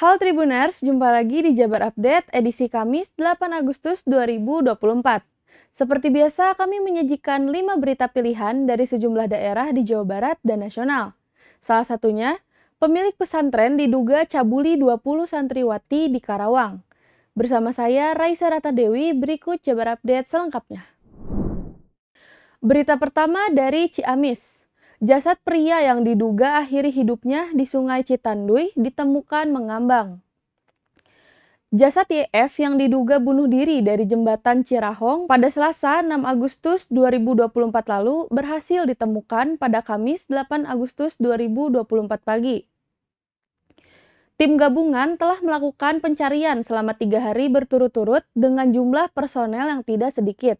Halo Tribuners, jumpa lagi di Jabar Update edisi Kamis 8 Agustus 2024. Seperti biasa, kami menyajikan 5 berita pilihan dari sejumlah daerah di Jawa Barat dan nasional. Salah satunya, pemilik pesantren diduga cabuli 20 santriwati di Karawang. Bersama saya, Raisa Ratadewi, berikut Jabar Update selengkapnya. Berita pertama dari Ciamis. Jasad pria yang diduga akhiri hidupnya di Sungai Citanduy ditemukan mengambang. Jasad YF yang diduga bunuh diri dari jembatan Cirahong pada Selasa 6 Agustus 2024 lalu berhasil ditemukan pada Kamis 8 Agustus 2024 pagi. Tim gabungan telah melakukan pencarian selama 3 hari berturut-turut dengan jumlah personel yang tidak sedikit.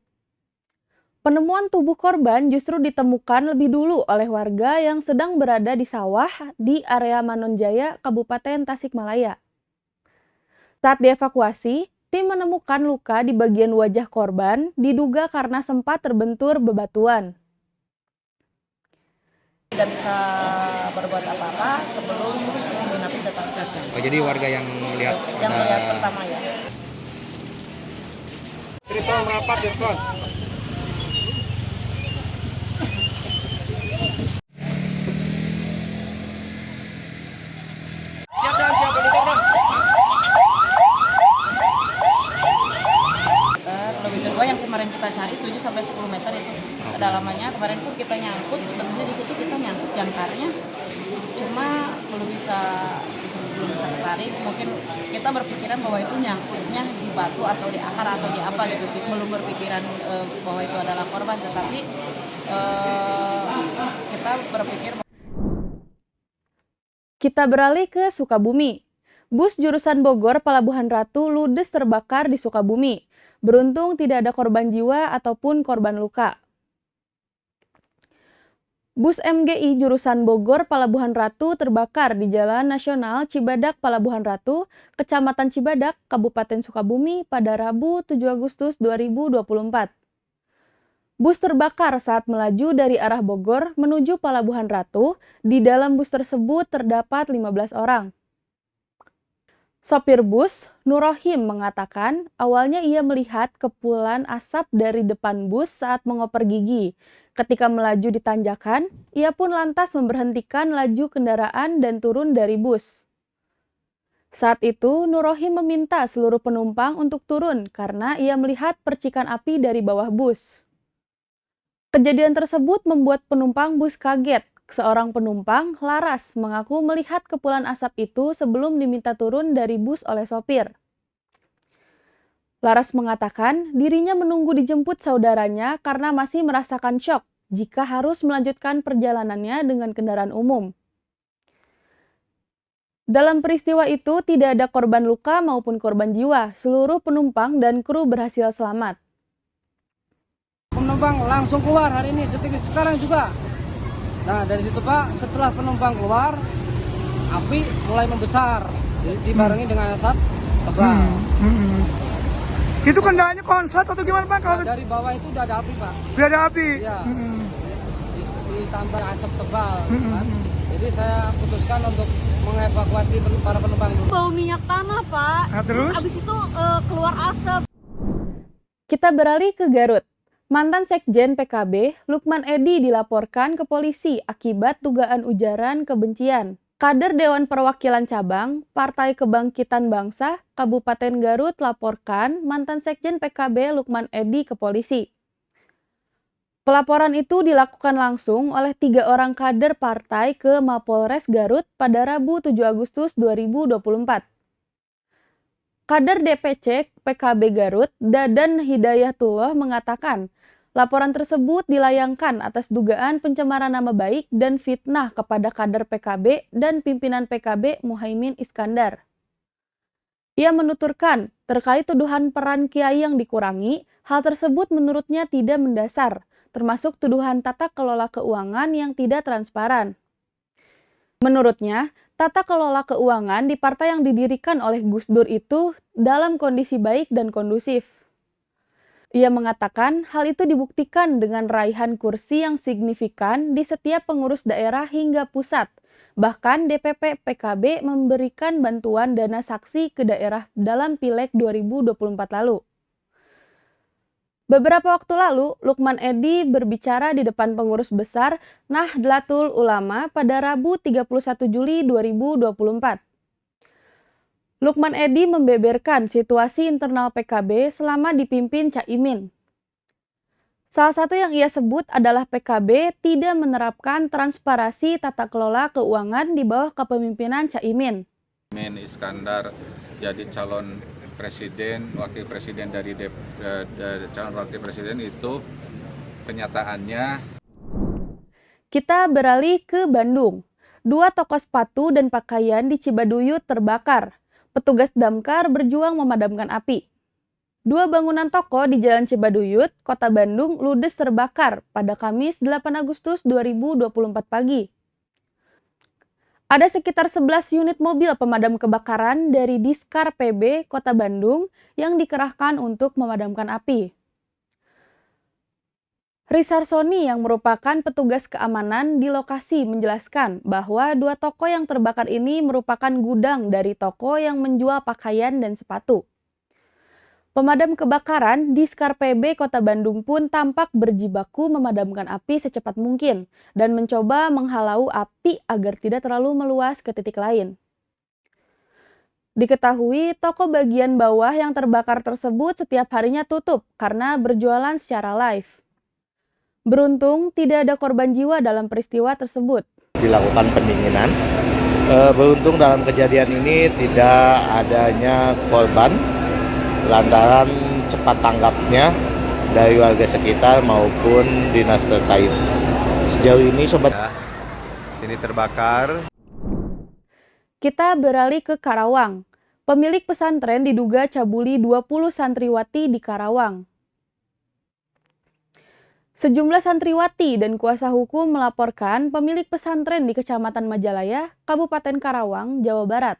Penemuan tubuh korban justru ditemukan lebih dulu oleh warga yang sedang berada di sawah di area Manonjaya, Kabupaten Tasikmalaya. Saat dievakuasi, tim menemukan luka di bagian wajah korban diduga karena sempat terbentur bebatuan. Tidak bisa berbuat apa-apa sebelum tim Inavis datang. Oh, jadi warga yang melihat Pertama ya. Triton merapat, Triton. Siap dan siap Triton. Lebih kedua yang kemarin kita cari 7 sampai 10 meter itu kedalamannya. Kemarin pun kita nyangkut, sebetulnya di situ kita nyangkut jangkarnya. Cuma belum bisa tertarik. Mungkin kita berpikiran bahwa itu nyangkutnya di batu atau di akar atau di apa gitu. Belum berpikiran bahwa itu adalah korban, tetapi kita berpikir. Kita beralih ke Sukabumi. Bus jurusan Bogor Pelabuhan Ratu ludes terbakar di Sukabumi. Beruntung tidak ada korban jiwa ataupun korban luka. Bus MGI jurusan Bogor Pelabuhan Ratu terbakar di Jalan Nasional Cibadak Pelabuhan Ratu, Kecamatan Cibadak, Kabupaten Sukabumi pada Rabu 7 Agustus 2024. Bus terbakar saat melaju dari arah Bogor menuju Pelabuhan Ratu. Di dalam bus tersebut terdapat 15 orang. Sopir bus, Nurohim, mengatakan awalnya ia melihat kepulan asap dari depan bus saat mengoper gigi. Ketika melaju di tanjakan, ia pun lantas memberhentikan laju kendaraan dan turun dari bus. Saat itu, Nurohim meminta seluruh penumpang untuk turun karena ia melihat percikan api dari bawah bus. Kejadian tersebut membuat penumpang bus kaget. Seorang penumpang, Laras, mengaku melihat kepulan asap itu sebelum diminta turun dari bus oleh sopir. Laras mengatakan dirinya menunggu dijemput saudaranya karena masih merasakan syok jika harus melanjutkan perjalanannya dengan kendaraan umum. Dalam peristiwa itu tidak ada korban luka maupun korban jiwa. Seluruh penumpang dan kru berhasil selamat. Penumpang langsung keluar hari ini, detik sekarang juga. Nah dari situ Pak, setelah penumpang keluar, api mulai membesar, dibarengi dengan asap tebal. Itu kendalanya konslet atau gimana Pak? Nah, dari bawah itu udah ada api Pak. Udah ada api? Iya. Ditambah asap tebal. Kan? Jadi saya putuskan untuk mengevakuasi para penumpang dulu. Bau minyak tanah Pak, Nah, terus abis itu keluar asap. Kita beralih ke Garut. Mantan Sekjen PKB, Lukman Edi dilaporkan ke polisi akibat dugaan ujaran kebencian. Kader Dewan Perwakilan Cabang, Partai Kebangkitan Bangsa, Kabupaten Garut laporkan mantan Sekjen PKB Lukman Edi ke polisi. Pelaporan itu dilakukan langsung oleh 3 orang kader partai ke Mapolres Garut pada Rabu 7 Agustus 2024. Kader DPC PKB Garut, Dadan Hidayatullah mengatakan, laporan tersebut dilayangkan atas dugaan pencemaran nama baik dan fitnah kepada kader PKB dan pimpinan PKB Muhaimin Iskandar. Ia menuturkan, terkait tuduhan peran kiai yang dikurangi, hal tersebut menurutnya tidak mendasar, termasuk tuduhan tata kelola keuangan yang tidak transparan. Menurutnya, tata kelola keuangan di partai yang didirikan oleh Gus Dur itu dalam kondisi baik dan kondusif. Ia mengatakan hal itu dibuktikan dengan raihan kursi yang signifikan di setiap pengurus daerah hingga pusat, Bahkan DPP PKB memberikan bantuan dana saksi ke daerah dalam Pileg 2024 lalu. Beberapa waktu lalu, Lukman Edy berbicara di depan pengurus besar Nahdlatul Ulama pada Rabu 31 Juli 2024. Lukman Edy membeberkan situasi internal PKB selama dipimpin Caimin. Salah satu yang ia sebut adalah PKB tidak menerapkan transparansi tata kelola keuangan di bawah kepemimpinan Caimin. Caimin Iskandar jadi calon presiden, wakil presiden dari calon wakil presiden itu kenyataannya. Kita beralih ke Bandung. 2 toko sepatu dan pakaian di Cibaduyut terbakar. Petugas damkar berjuang memadamkan api. 2 bangunan toko di Jalan Cibaduyut, Kota Bandung ludes terbakar pada Kamis 8 Agustus 2024 pagi. Ada sekitar 11 unit mobil pemadam kebakaran dari Diskar PB Kota Bandung yang dikerahkan untuk memadamkan api. Risarsoni yang merupakan petugas keamanan di lokasi menjelaskan bahwa 2 toko yang terbakar ini merupakan gudang dari toko yang menjual pakaian dan sepatu. Pemadam kebakaran Diskar PB Kota Bandung pun tampak berjibaku memadamkan api secepat mungkin dan mencoba menghalau api agar tidak terlalu meluas ke titik lain. Diketahui toko bagian bawah yang terbakar tersebut setiap harinya tutup karena berjualan secara live. Beruntung tidak ada korban jiwa dalam peristiwa tersebut. Dilakukan pendinginan. Beruntung dalam kejadian ini tidak adanya korban lantaran cepat tanggapnya dari warga sekitar maupun dinas terkait. Sejauh ini sobat Sini terbakar. Kita beralih ke Karawang. Pemilik pesantren diduga cabuli 20 santriwati di Karawang. Sejumlah santriwati dan kuasa hukum melaporkan pemilik pesantren di Kecamatan Majalaya, Kabupaten Karawang, Jawa Barat.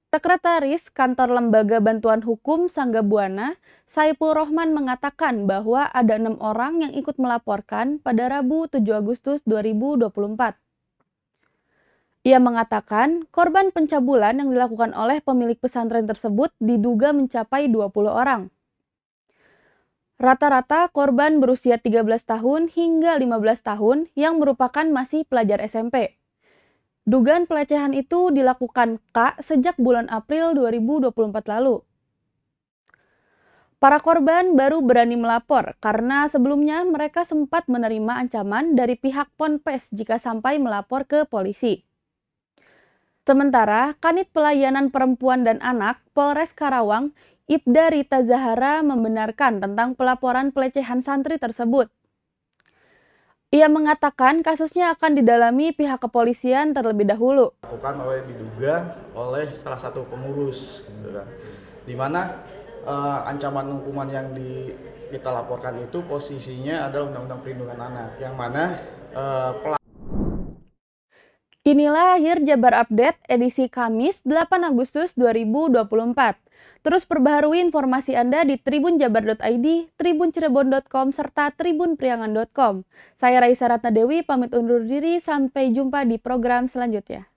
Sekretaris Kantor Lembaga Bantuan Hukum Sangga Buana, Saipul Rohman mengatakan bahwa ada 6 orang yang ikut melaporkan pada Rabu 7 Agustus 2024. Ia mengatakan korban pencabulan yang dilakukan oleh pemilik pesantren tersebut diduga mencapai 20 orang. Rata-rata korban berusia 13 tahun hingga 15 tahun yang merupakan masih pelajar SMP. Dugaan pelecehan itu dilakukan K sejak bulan April 2024 lalu. Para korban baru berani melapor karena sebelumnya mereka sempat menerima ancaman dari pihak Ponpes jika sampai melapor ke polisi. Sementara, Kanit Pelayanan Perempuan dan Anak Polres Karawang, Ibda Rita Zahara membenarkan tentang pelaporan pelecehan santri tersebut. Ia mengatakan kasusnya akan didalami pihak kepolisian terlebih dahulu. Diduga oleh salah satu pengurus, gitu kan. Di mana ancaman hukuman yang kita laporkan itu posisinya adalah Undang-Undang Perlindungan Anak, yang mana Inilah Akhir Jabar Update edisi Kamis 8 Agustus 2024. Terus perbaharui informasi Anda di tribunjabar.id, tribuncirebon.com, serta tribunpriangan.com. Saya Raisa Ratnadewi pamit undur diri, sampai jumpa di program selanjutnya.